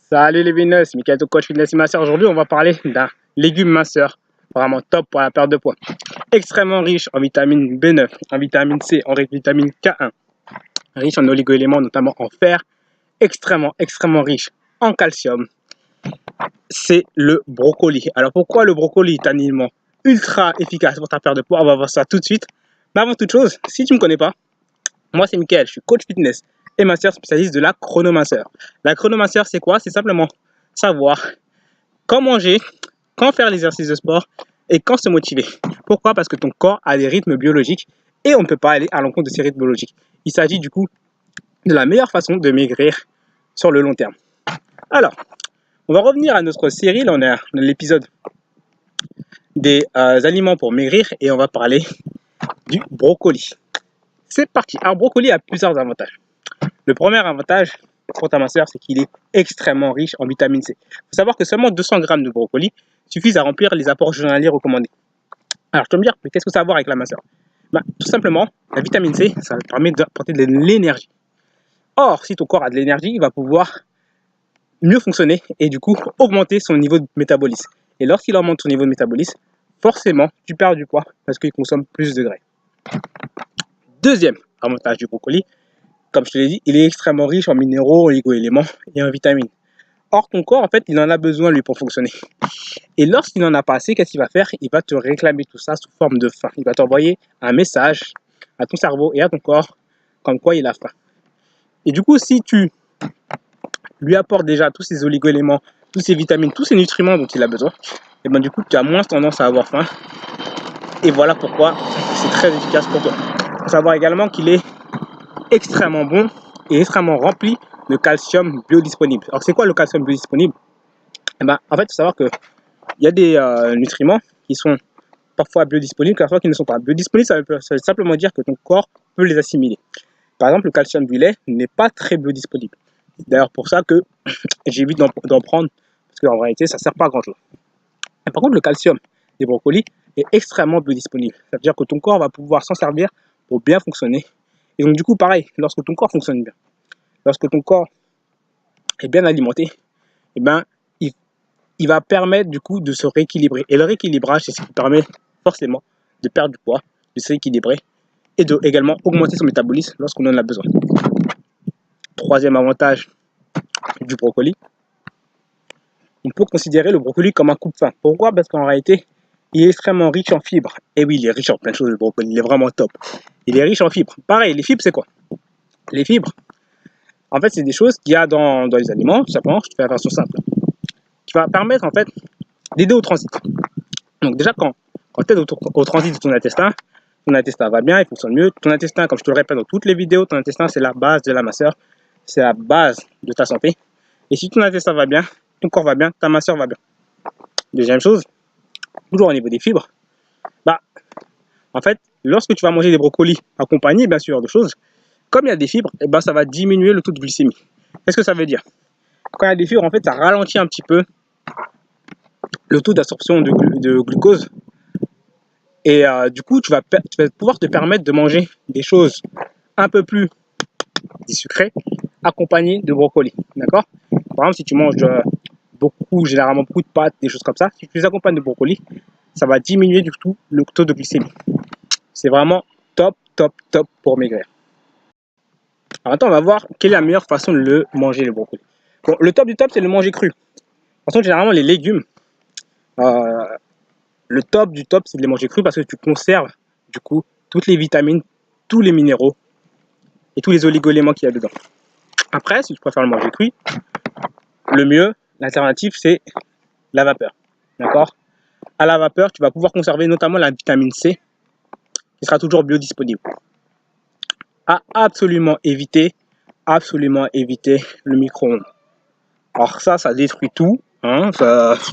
Salut les Vénus, c'est Mickaël, ton coach fitness et masseur. Aujourd'hui, on va parler d'un légume minceur vraiment top pour la perte de poids. Extrêmement riche en vitamine B9, en vitamine C, en vitamine K1, riche en oligo-éléments, notamment en fer, extrêmement riche en calcium. C'est le brocoli. Alors pourquoi le brocoli est un aliment ultra efficace pour ta perte de poids? On va voir ça tout de suite. Mais avant toute chose, si tu ne me connais pas, moi c'est Mickaël, je suis coach fitness et masseur spécialiste de la chronomasseur. La chronomasseur, c'est quoi? C'est simplement savoir quand manger, quand faire l'exercice de sport et quand se motiver. Pourquoi? Parce que ton corps a des rythmes biologiques et on ne peut pas aller à l'encontre de ces rythmes biologiques. Il s'agit du coup de la meilleure façon de maigrir sur le long terme. Alors, on va revenir à notre série. Là, on est à l'épisode des aliments pour maigrir et on va parler du brocoli. C'est parti. Alors, brocoli a plusieurs avantages. Le premier avantage pour ta minceur, c'est qu'il est extrêmement riche en vitamine C. Il faut savoir que seulement 200 grammes de brocoli suffisent à remplir les apports journaliers recommandés. Alors, tu vas me dire, mais qu'est-ce que ça a à voir avec la minceur? Tout simplement, la vitamine C, ça permet d'apporter de l'énergie. Or, si ton corps a de l'énergie, il va pouvoir mieux fonctionner et du coup augmenter son niveau de métabolisme. Et lorsqu'il augmente son niveau de métabolisme, forcément, tu perds du poids parce qu'il consomme plus de graisse. Deuxième avantage du brocoli, comme je te l'ai dit, il est extrêmement riche en minéraux, en oligo-éléments et en vitamines. Or, ton corps, en fait, il en a besoin, lui, pour fonctionner. Et lorsqu'il n'en a pas assez, qu'est-ce qu'il va faire? Il va te réclamer tout ça sous forme de faim. Il va t'envoyer un message à ton cerveau et à ton corps comme quoi il a faim. Et du coup, si tu lui apportes déjà tous ces oligo-éléments, tous ces vitamines, tous ces nutriments dont il a besoin, et ben du coup, tu as moins tendance à avoir faim. Et voilà pourquoi c'est très efficace pour toi. Il faut savoir également qu'il est extrêmement bon et extrêmement rempli de calcium biodisponible. Alors, c'est quoi le calcium biodisponible? En fait, il faut savoir qu'il y a des nutriments qui sont parfois biodisponibles, parfois qui ne sont pas biodisponibles. Ça veut simplement dire que ton corps peut les assimiler. Par exemple, le calcium du lait n'est pas très biodisponible. C'est d'ailleurs pour ça que j'évite d'en prendre, parce qu'en réalité, ça ne sert pas à grand chose. Par contre, le calcium des brocolis est extrêmement biodisponible. Ça veut dire que ton corps va pouvoir s'en servir pour bien fonctionner. Et donc, du coup, pareil, lorsque ton corps fonctionne bien, lorsque ton corps est bien alimenté, eh ben, il va permettre du coup de se rééquilibrer. Et le rééquilibrage, c'est ce qui permet forcément de perdre du poids, de se rééquilibrer et de également augmenter son métabolisme lorsqu'on en a besoin. Troisième avantage du brocoli, on peut considérer le brocoli comme un coupe-faim. Pourquoi? Parce qu'en réalité, il est extrêmement riche en fibres. Et oui, il est riche en plein de choses, le brocoli, il est vraiment top. Il est riche en fibres. Pareil, les fibres, c'est quoi? Les fibres, en fait, c'est des choses qu'il y a dans les aliments, tout simplement, je te fais la version simple, qui va permettre en fait d'aider au transit. Donc déjà, quand tu aides au transit de ton intestin va bien, il fonctionne mieux. Ton intestin, comme je te le répète dans toutes les vidéos, ton intestin, c'est la base de la minceur, c'est la base de ta santé. Et si ton intestin va bien, ton corps va bien, ta minceur va bien. Deuxième chose, toujours au niveau des fibres, en fait, lorsque tu vas manger des brocolis accompagnés, bien sûr, de choses, comme il y a des fibres, ça va diminuer le taux de glycémie. Qu'est-ce que ça veut dire? Quand il y a des fibres, en fait, ça ralentit un petit peu le taux d'absorption de glucose. Et du coup, tu vas pouvoir te permettre de manger des choses un peu plus sucrées, accompagnées de brocolis. D'accord? Par exemple, si tu manges généralement beaucoup de pâtes, des choses comme ça, si tu les accompagnes de brocolis, ça va diminuer du tout le taux de glycémie. C'est vraiment top pour maigrir. Alors maintenant, on va voir quelle est la meilleure façon de le manger, le brocoli. Bon, le top du top, c'est de le manger cru. Par contre, généralement, les légumes, le top du top, c'est de les manger crus parce que tu conserves, du coup, toutes les vitamines, tous les minéraux et tous les oligo-éléments qu'il y a dedans. Après, si tu préfères le manger cuit, le mieux, l'alternative, c'est la vapeur. D'accord? À la vapeur, tu vas pouvoir conserver notamment la vitamine C, qui sera toujours biodisponible. À absolument éviter le micro-ondes. Alors ça détruit tout. Hein,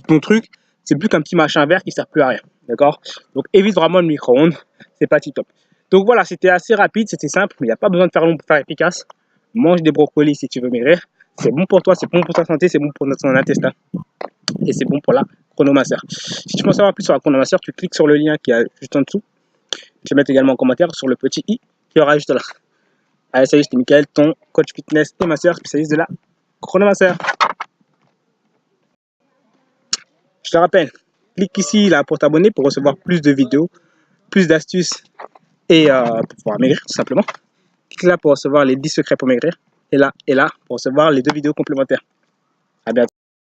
ton truc, c'est plus qu'un petit machin vert qui ne sert plus à rien. D'accord? Donc évite vraiment le micro-ondes, c'est pas top. Donc voilà, c'était assez rapide, c'était simple, il n'y a pas besoin de faire long pour faire efficace. Mange des brocolis si tu veux maigrir. C'est bon pour toi, c'est bon pour ta santé, c'est bon pour ton intestin. Et c'est bon pour la chronomasseur. Si tu veux en savoir plus sur la chronomasseur, tu cliques sur le lien qui est juste en dessous. Je vais mettre également en commentaire sur le petit i qui aura juste là. Allez, salut, c'était Mickaël, ton coach fitness et masseur spécialiste de la chronomasseur. te rappelle, clique ici là pour t'abonner pour recevoir plus de vidéos, plus d'astuces et pour pouvoir maigrir tout simplement. Clique là pour recevoir les 10 secrets pour maigrir et là pour recevoir les 2 vidéos complémentaires.